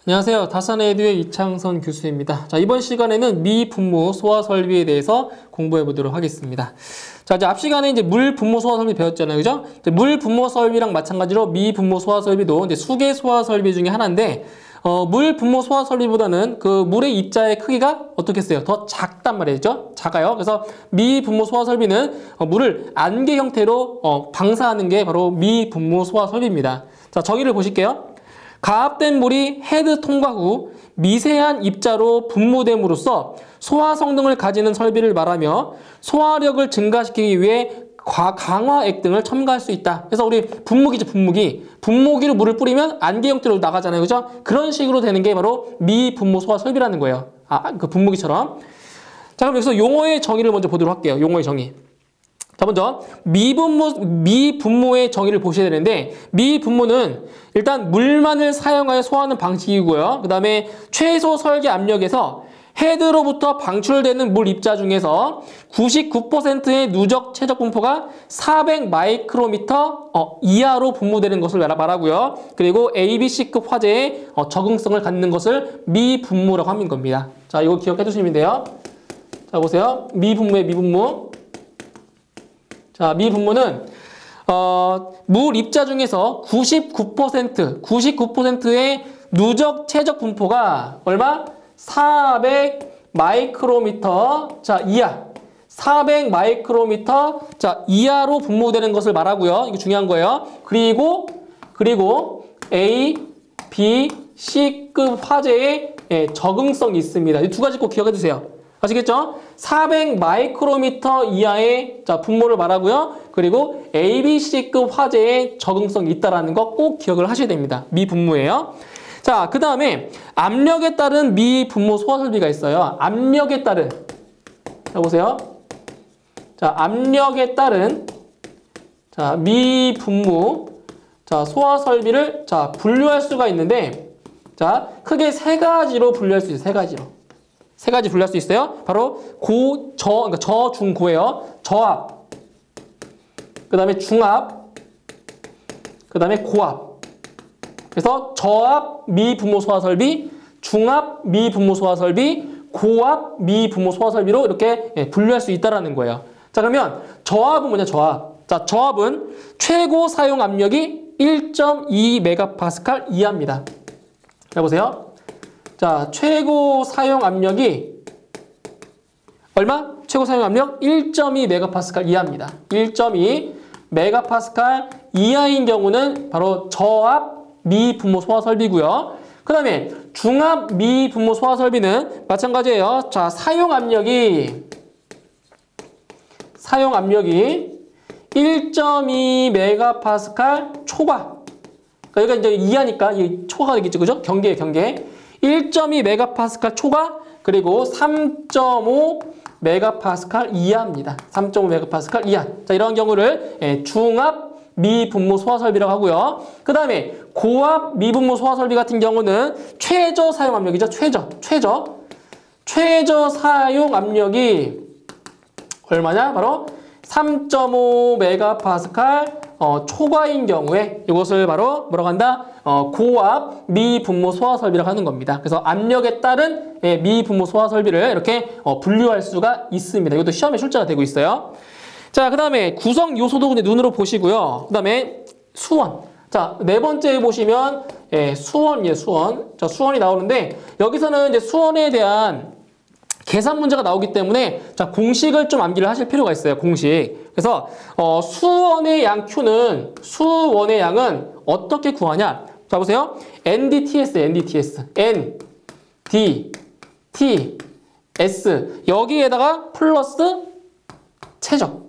안녕하세요. 다산에듀의 이창선 교수입니다. 자, 이번 시간에는 미분모 소화 설비에 대해서 공부해 보도록 하겠습니다. 자, 이제 앞 시간에 이제 물 분모 소화 설비 배웠잖아요. 그죠? 물 분모 설비랑 마찬가지로 미분모 소화 설비도 이제 수계 소화 설비 중에 하나인데, 물 분모 소화 설비보다는 그 물의 입자의 크기가 어떻게 했어요? 더 작단 말이죠. 작아요. 그래서 미분모 소화 설비는 물을 안개 형태로 방사하는 게 바로 미분모 소화 설비입니다. 자, 정의를 보실게요. 가압된 물이 헤드 통과 후 미세한 입자로 분모됨으로써 소화 성능을 가지는 설비를 말하며 소화력을 증가시키기 위해 강화액 등을 첨가할 수 있다. 그래서 우리 분무기죠, 분무기. 분무기로 물을 뿌리면 안개 형태로 나가잖아요. 그죠? 그런 식으로 되는 게 바로 미분모 소화 설비라는 거예요. 그 분무기처럼. 자, 그럼 여기서 용어의 정의를 먼저 보도록 할게요. 용어의 정의. 자, 먼저 미분모의 정의를 보셔야 되는데, 미분모는 일단 물만을 사용하여 소화하는 방식이고요. 그 다음에 최소 설계 압력에서 헤드로부터 방출되는 물 입자 중에서 99%의 누적 최적 분포가 400 마이크로미터 이하로 분모되는 것을 말하고요. 그리고 ABC급 화재에 적응성을 갖는 것을 미분모라고 하는 겁니다. 자, 이거 기억해 두시면 돼요. 자, 보세요. 미분모의 미분모. 자, 미분모는 물 입자 중에서 99%의 누적 최적 분포가 얼마? 400 마이크로미터 이하. 400 마이크로미터 이하로 분모되는 것을 말하고요. 이거 중요한 거예요. 그리고 A, B, C급 화재에 적응성이 있습니다. 이 두 가지 꼭 기억해 두세요. 아시겠죠? 400 마이크로미터 이하의 분모를 말하고요. 그리고 ABC급 화재에 적응성이 있다는 거 꼭 기억을 하셔야 됩니다. 미분모예요. 자, 그 다음에 압력에 따른 미분모 소화 설비가 있어요. 압력에 따른. 자, 보세요. 자, 압력에 따른 미분모 소화 설비를 분류할 수가 있는데, 크게 세 가지로 분류할 수 있어요. 세 가지 분류할 수 있어요. 바로 그러니까 저, 중, 고예요. 저압, 그 다음에 중압, 그 다음에 고압. 그래서 저압 미분모 소화 설비, 중압 미분모 소화 설비, 고압 미분모 소화 설비로 이렇게 분류할 수 있다는 거예요. 자, 그러면 저압은 뭐냐, 저압. 자, 저압은 최고 사용 압력이 1.2 MPa 이하입니다. 자, 보세요. 자, 최고 사용 압력이 얼마? 최고 사용 압력 1.2 MPa 이하입니다. 1.2 MPa 이하인 경우는 바로 저압 미분모 소화 설비고요. 그 다음에 중압 미분모 소화 설비는 마찬가지예요. 자, 사용 압력이 1.2 MPa 초과. 그러니까 여기가 이제 이하니까 이 초과가 되겠죠, 그죠? 경계. 1.2 MPa 초과, 그리고 3.5 MPa 이하입니다. 3.5 MPa 이하. 자, 이런 경우를 중압 미분모 소화 설비라고 하고요. 그 다음에 고압 미분모 소화 설비 같은 경우는 최저 사용 압력이죠. 최저 사용 압력이 얼마냐? 바로 3.5 MPa 초과인 경우에 이것을 바로 뭐라고 한다? 고압 미분모 소화 설비라고 하는 겁니다. 그래서 압력에 따른 미분모 소화 설비를 이렇게 분류할 수가 있습니다. 이것도 시험에 출제가 되고 있어요. 자, 그 다음에 구성 요소도 눈으로 보시고요. 그 다음에 수원. 자, 네 번째 보시면 수원이에요, 수원. 자, 수원이 나오는데 여기서는 이제 수원에 대한 계산 문제가 나오기 때문에 공식을 좀 암기를 하실 필요가 있어요. 공식. 그래서 수원의 양 Q는 수원의 양은 어떻게 구하냐? 자, 보세요. NDTS. N, D, T, S. 여기에다가 플러스 최적.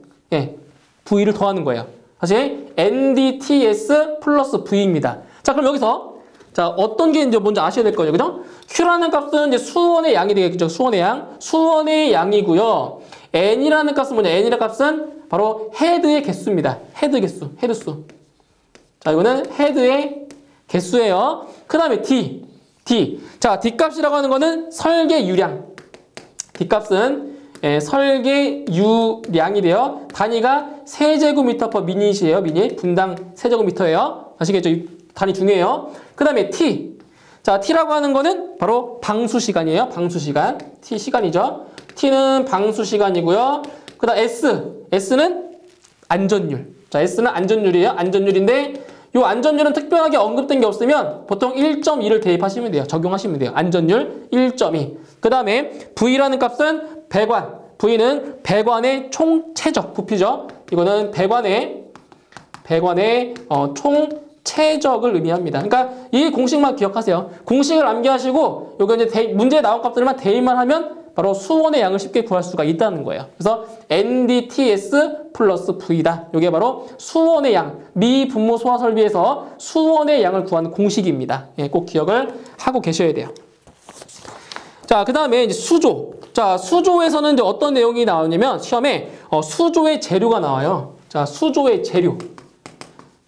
V를 더하는 거예요. 다시 NDTS 플러스 V입니다. 자, 그럼 여기서 어떤 게 이제 먼저 아셔야 될 거죠, 그죠? Q라는 값은 이제 수원의 양이 되겠죠. 수원의 양이고요. N이라는 값은 뭐냐? N이라는 값은 바로 헤드의 개수입니다. 헤드수. 자, 이거는 헤드의 개수예요. 그 다음에 D. 자, D 값이라고 하는 거는 설계 유량. D 값은 설계 유량이 돼요. 단위가 세제곱미터/미닛이에요. 미닛. 분당 세제곱미터예요. 아시겠죠? 단위 중요해요. 그 다음에 T. 자, T라고 하는 거는 바로 방수 시간이에요. 방수 시간. T 시간이죠. T는 방수 시간이고요. 그 다음 S는 안전율. 자, S는 안전율이에요. 안전율인데 이 안전율은 특별하게 언급된 게 없으면 보통 1.2를 대입하시면 돼요. 적용하시면 돼요. 안전율 1.2. 그 다음에 V라는 값은 배관. V는 배관의 총 최적 부피죠. 이거는 배관의 총 최적을 의미합니다. 그러니까 이 공식만 기억하세요. 공식을 암기하시고 요거 이제 문제에 나온 값들만 대입만 하면 바로 수원의 양을 쉽게 구할 수가 있다는 거예요. 그래서 NDTS 플러스 V다. 이게 바로 수원의 양, 미분모 소화 설비에서 수원의 양을 구하는 공식입니다. 예, 꼭 기억을 하고 계셔야 돼요. 자, 그 다음에 이제 수조. 자, 수조에서는 이제 어떤 내용이 나오냐면 시험에 수조의 재료가 나와요. 자, 수조의 재료.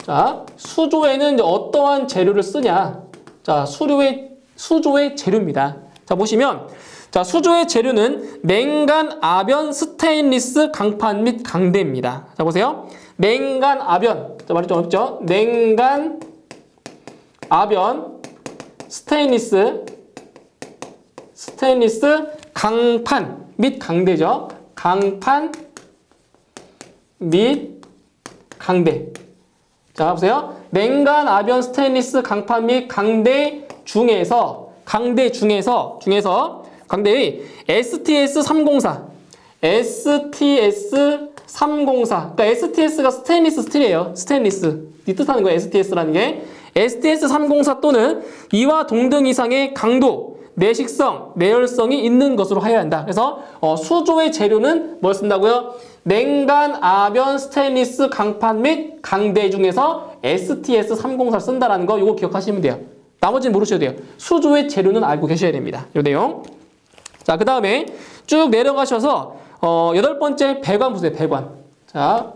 자, 수조에는 이제 어떠한 재료를 쓰냐. 자, 수조의 재료입니다. 자, 보시면 자, 수조의 재료는 냉간, 아변, 스테인리스, 강판 및 강대입니다. 자, 보세요. 냉간, 아변. 자, 말이 좀 어렵죠? 냉간, 아변, 스테인리스, 강판 및 강대죠. 강판 및 강대. 자, 보세요. 냉간, 아변, 스테인리스, 강판 및 강대 중에서 강대의 STS304. 그러니까 STS가 스테인리스 스틸이에요. 스테인리스. 이 뜻하는 거예요. STS라는 게. STS304 또는 이와 동등 이상의 강도, 내식성, 내열성이 있는 것으로 하여야 한다. 그래서 수조의 재료는 뭘 쓴다고요? 냉간, 아변, 스테인리스, 강판 및 강대 중에서 STS304를 쓴다라는 거 이거 기억하시면 돼요. 나머지는 모르셔도 돼요. 수조의 재료는 알고 계셔야 됩니다. 이 내용. 자, 그 다음에 쭉 내려가셔서 8번째 배관 보세요. 배관. 자,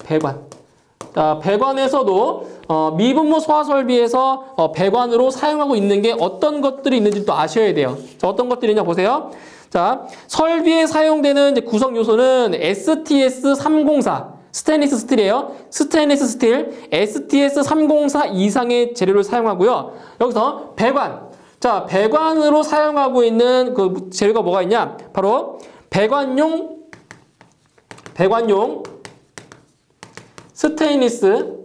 배관. 자, 배관에서도 미분모 소화 설비에서 배관으로 사용하고 있는 게 어떤 것들이 있는지 또 아셔야 돼요. 자, 어떤 것들이냐 보세요. 자, 설비에 사용되는 이제 구성 요소는 STS304. 스테인리스 스틸이에요. 스테인리스 스틸, STS304 이상의 재료를 사용하고요. 여기서 배관. 자, 배관으로 사용하고 있는 그 재료가 뭐가 있냐? 바로 배관용 스테인리스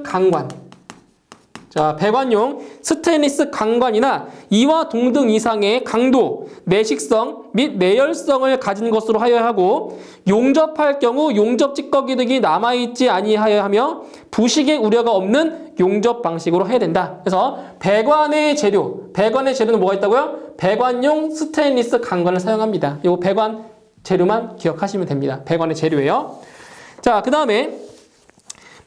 강관. 자, 배관용 스테인리스 강관이나 이와 동등 이상의 강도, 내식성 및 내열성을 가진 것으로 하여야 하고 용접할 경우 용접 찌꺼기 등이 남아있지 아니하여 하며 부식의 우려가 없는 용접 방식으로 해야 된다. 그래서 배관의 재료는 뭐가 있다고요? 배관용 스테인리스 강관을 사용합니다. 이 배관 재료만 기억하시면 됩니다. 배관의 재료예요. 자, 그 다음에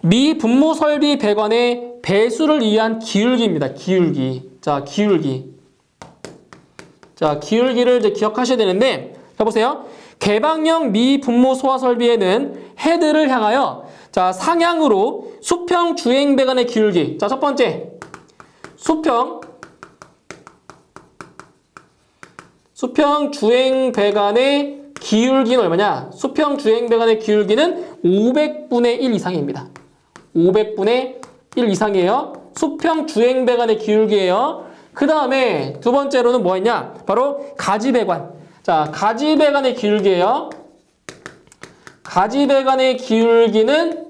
미분모 설비 배관의 배수를 위한 기울기입니다. 기울기. 자, 기울기를 이제 기억하셔야 되는데, 자, 보세요. 개방형 미분모 소화 설비에는 헤드를 향하여, 자, 상향으로 수평 주행 배관의 기울기. 자, 첫 번째. 수평 주행 배관의 기울기는 얼마냐? 수평 주행 배관의 기울기는 500분의 1 이상입니다. 500분의 1 이상이에요. 수평 주행 배관의 기울기예요. 그 다음에 두 번째로는 뭐 있냐? 바로 가지 배관. 자, 가지 배관의 기울기예요. 가지 배관의 기울기는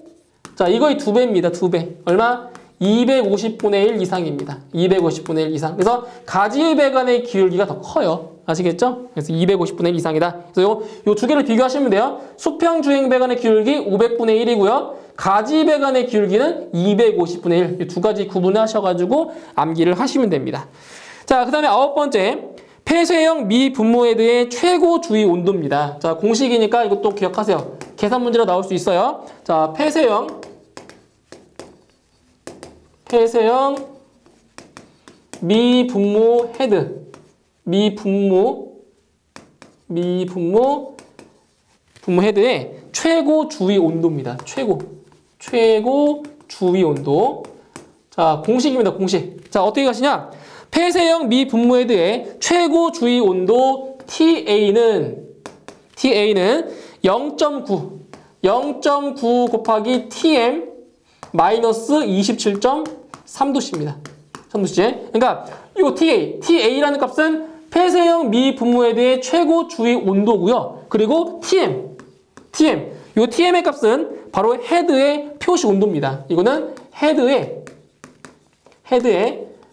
자, 이거의 2배입니다. 2배. 얼마? 250분의 1 이상입니다. 250분의 1 이상. 그래서 가지 배관의 기울기가 더 커요. 아시겠죠? 그래서 250분의 1 이상이다. 그래서 요 두 개를 비교하시면 돼요. 수평 주행 배관의 기울기 500분의 1이고요. 가지 배관의 기울기는 250분의 1. 이 두 가지 구분하셔가지고 암기를 하시면 됩니다. 자, 그 다음에 9번째. 폐쇄형 미분모 헤드의 최고 주위 온도입니다. 자, 공식이니까 이것도 기억하세요. 계산 문제로 나올 수 있어요. 자, 폐쇄형 미분모 헤드. 미분모 헤드의 최고 주위 온도입니다. 최고 주위 온도. 자, 공식입니다. 공식. 자, 어떻게 가시냐? 폐쇄형 미분모 헤드의 최고 주위 온도 TA는 0.9 곱하기 TM 마이너스 27.3도씨입니다. 3도씨에. 그러니까 이거 TA라는 값은 폐쇄형 미분무헤드의 최고 주위 온도고요. 그리고 TM. 이 TM의 값은 바로 헤드의 표시 온도입니다. 이거는 헤드의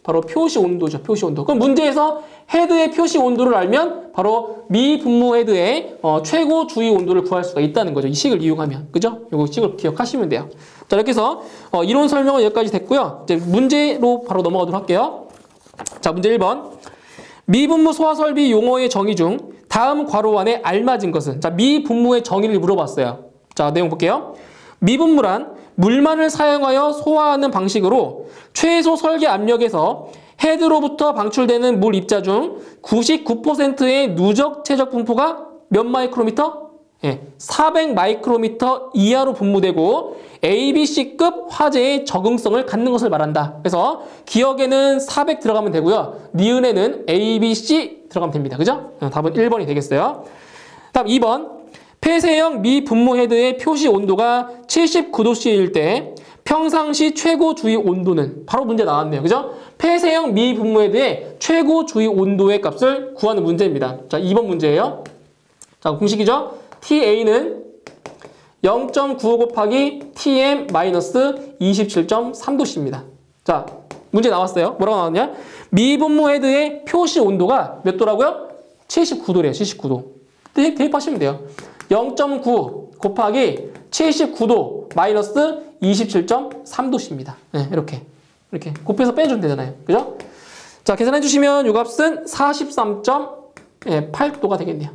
바로 표시 온도죠. 표시 온도. 그럼 문제에서 헤드의 표시 온도를 알면 바로 미분무헤드의 최고 주위 온도를 구할 수가 있다는 거죠. 이 식을 이용하면. 그죠? 이거 식을 기억하시면 돼요. 자, 이렇게 해서 이론 설명은 여기까지 됐고요. 이제 문제로 바로 넘어가도록 할게요. 자, 문제 1번. 미분무 소화설비 용어의 정의 중 다음 괄호 안에 알맞은 것은? 자, 미분무의 정의를 물어봤어요. 자, 내용 볼게요. 미분무란 물만을 사용하여 소화하는 방식으로 최소 설계 압력에서 헤드로부터 방출되는 물 입자 중 99%의 누적 최적 분포가 몇 마이크로미터? 400 마이크로미터 이하로 분무되고 ABC급 화재의 적응성을 갖는 것을 말한다. 그래서 기억에는 400 들어가면 되고요. 니은에는 ABC 들어가면 됩니다. 그죠? 답은 1번이 되겠어요. 다음 2번. 폐쇄형 미분무 헤드의 표시 온도가 79도씨일 때 평상시 최고 주위 온도는? 바로 문제 나왔네요. 그죠? 폐쇄형 미분무 헤드의 최고 주위 온도의 값을 구하는 문제입니다. 자, 2번 문제예요. 자, 공식이죠? TA는 0.95 곱하기 TM 마이너스 27.3도씨입니다. 자, 문제 나왔어요. 뭐라고 나왔냐? 미분무 헤드의 표시 온도가 몇 도라고요? 79도래요. 79도. 대입하시면 돼요. 0.9 곱하기 79도 마이너스 27.3도씨입니다. 네, 이렇게 곱해서 빼주면 되잖아요. 그죠? 자, 계산해 주시면 이 값은 43.8도가 되겠네요.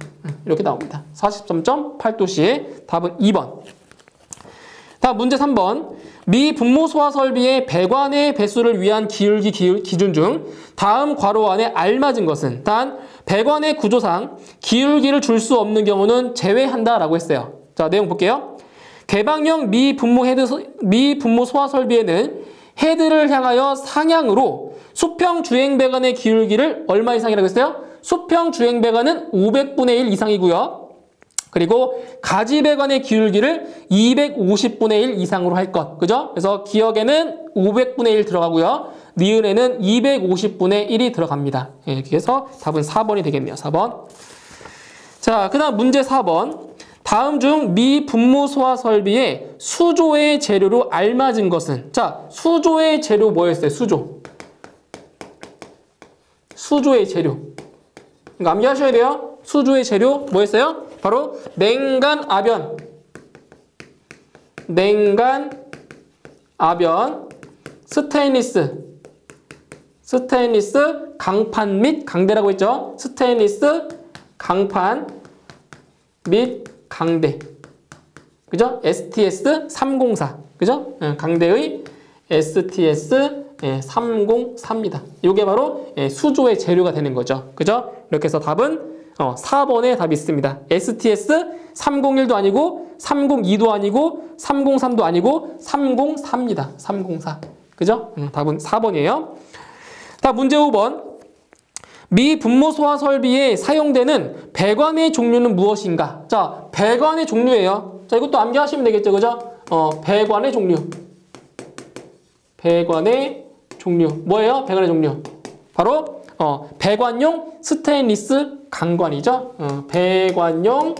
이렇게 나옵니다. 43.8도씨. 답은 2번. 다음 문제 3번. 미분무 소화 설비의 배관의 배수를 위한 기울기 기준 중 다음 괄호 안에 알맞은 것은? 단 배관의 구조상 기울기를 줄 수 없는 경우는 제외한다라고 했어요. 자, 내용 볼게요. 개방형 미분무 소화 설비에는 헤드를 향하여 상향으로 수평 주행 배관의 기울기를 얼마 이상이라고 했어요? 수평 주행 배관은 500분의 1 이상이고요. 그리고 가지 배관의 기울기를 250분의 1 이상으로 할 것. 그죠? 그래서 기억에는 500분의 1 들어가고요. 니은에는 250분의 1이 들어갑니다. 이렇게 해서 답은 4번이 되겠네요. 4번. 자, 그 다음 문제 4번. 다음 중 미분무 소화 설비의 수조의 재료로 알맞은 것은? 자, 수조의 재료 뭐였어요? 수조의 재료. 이거 암기하셔야 돼요. 수조의 재료 뭐였어요? 바로 냉간 아변, 스테인리스 강판 및 강대라고 했죠. 스테인리스 강판 및 강대. 그죠? STS 304. 그죠? 강대의 STS 304입니다. 이게 바로 수조의 재료가 되는 거죠. 그죠? 이렇게 해서 답은 4번에 답이 있습니다. STS 301도 아니고 302도 아니고 303도 아니고 304입니다. 304. 그죠? 답은 4번이에요. 다음 문제 5번. 미분무 소화 설비에 사용되는 배관의 종류는 무엇인가? 자, 배관의 종류예요. 자, 이것도 암기하시면 되겠죠. 그죠? 배관의 종류. 뭐예요? 배관의 종류. 바로 배관용 스테인리스 강관이죠. 배관용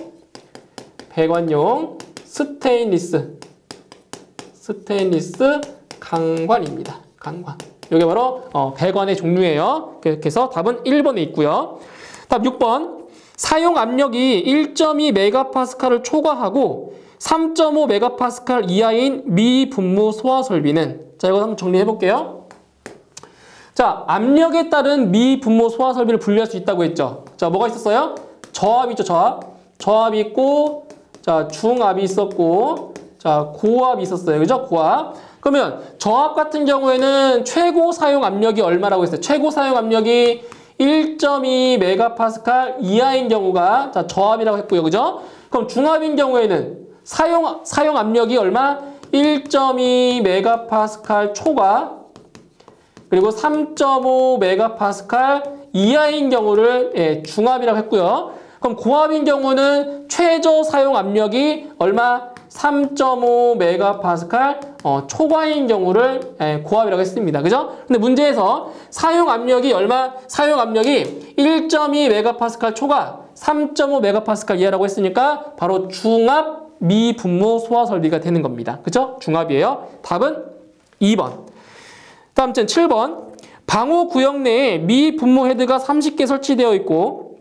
스테인리스 강관입니다. 강관. 이게 바로 배관의 종류예요. 그렇게 해서 답은 1번에 있고요. 다음 6번. 사용 압력이 1.2MPa를 초과하고 3.5MPa 이하인 미분무 소화 설비는? 자, 이거 한번 정리해 볼게요. 자, 압력에 따른 미분무 소화 설비를 분류할 수 있다고 했죠. 자, 뭐가 있었어요? 저압 있죠, 저압이 있고, 자, 중압이 있었고, 자, 고압이 있었어요. 그죠? 고압. 그러면 저압 같은 경우에는 최고 사용 압력이 얼마라고 했어요? 최고 사용 압력이 1.2MPa 이하인 경우가 자, 저압이라고 했고요. 그죠? 그럼 중압인 경우에는 사용 압력이 얼마? 1.2MPa 초과 그리고 3.5MPa 이하인 경우를 중압이라고 했고요. 그럼 고압인 경우는 최저 사용 압력이 얼마? 3.5 메가파스칼 초과인 경우를 고압이라고 했습니다. 그죠? 근데 문제에서 사용 압력이 얼마? 사용 압력이 1.2 메가파스칼 초과 3.5 메가파스칼 이하라고 했으니까 바로 중압 미분모 소화 설비가 되는 겁니다. 그죠? 중압이에요. 답은 2번. 다음 7번. 방호 구역 내에 미분모 헤드가 30개 설치되어 있고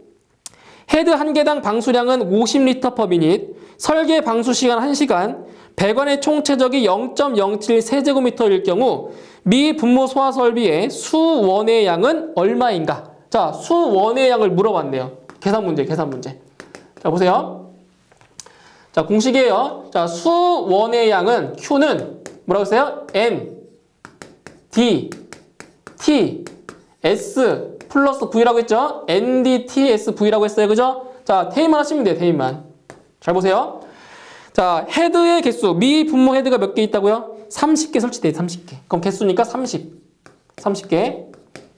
헤드 한 개당 방수량은 50L/min, 설계 방수 시간 1시간, 배관의 총 최적이 0.07 세제곱미터일 경우 미분모 소화 설비의 수원의 양은 얼마인가? 자, 수원의 양을 물어봤네요. 계산 문제. 자, 보세요. 자, 공식이에요. 자, 수원의 양은 Q는 뭐라고 했어요? N, D, T, S 플러스 V라고 했죠? NDTSV라고 했어요. 그죠? 자, 테임만 하시면 돼요. 테임만. 잘 보세요. 자, 헤드의 개수, 미분모 헤드가 몇 개 있다고요? 30개 설치돼요. 30개. 그럼 개수니까 30개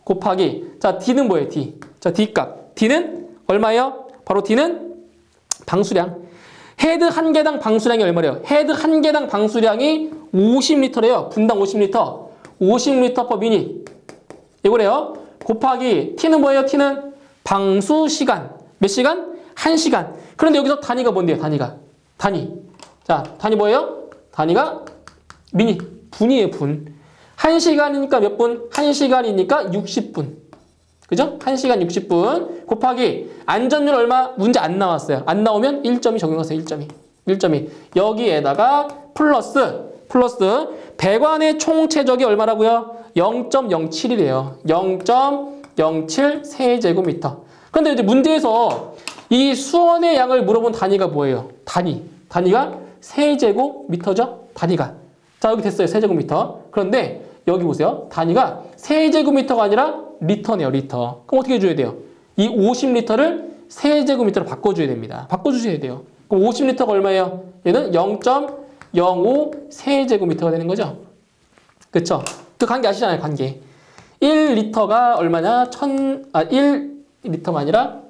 곱하기, 자, D는 뭐예요? D. 자, D 값. D는 얼마예요? 바로 D는 방수량. 헤드 한 개당 방수량이 얼마래요? 헤드 한 개당 방수량이 50L래요. 분당 50L. 50L/min. 이거래요. 곱하기 T는 뭐예요? T는 방수 시간. 몇 시간? 1시간. 그런데 여기서 단위가 뭔데요? 단위. 자, 단위 뭐예요? 단위가 미니. 분이에요, 분. 1시간이니까 몇 분? 1시간이니까 60분. 그죠? 1시간 60분 곱하기 안전율 얼마? 문제 안 나왔어요. 안 나오면 1점이 적용하세요. 1점이. 여기에다가 플러스 배관의 총 최적이 얼마라고요? 0.07이래요. 0.07 세제곱미터. 그런데 이제 문제에서 이 수원의 양을 물어본 단위가 뭐예요? 단위가 세제곱미터죠? 단위가. 자, 여기 됐어요. 세제곱미터. 그런데 여기 보세요. 단위가 세제곱미터가 아니라 리터네요. 리터. 그럼 어떻게 해줘야 돼요? 이 50L를 세제곱미터로 바꿔줘야 됩니다. 바꿔주셔야 돼요. 그럼 50L가 얼마예요? 얘는 0.05 세제곱미터가 되는 거죠. 그쵸? 그 관계 아시잖아요. 관계. 1리터가 얼마냐? 1리터가 아니라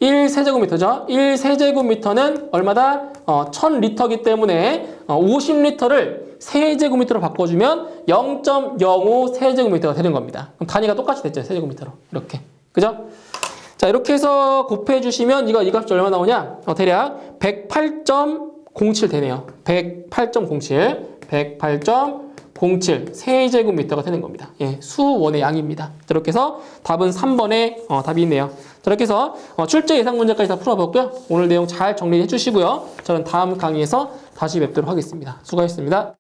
1세제곱미터죠. 1세제곱미터는 얼마다? 1000리터이기 때문에 50L를 세제곱미터로 바꿔주면 0.05 세제곱미터가 되는 겁니다. 그럼 단위가 똑같이 됐죠. 세제곱미터로. 이렇게. 그죠? 자, 이렇게 해서 곱해 주시면 이 값이 얼마 나오냐? 대략 108.07 되네요. 108.07 세제곱미터가 되는 겁니다. 예, 수원의 양입니다. 이렇게 해서 답은 3번에 답이 있네요. 이렇게 해서 출제 예상 문제까지 다 풀어봤고요. 오늘 내용 잘 정리해 주시고요. 저는 다음 강의에서 다시 뵙도록 하겠습니다. 수고하셨습니다.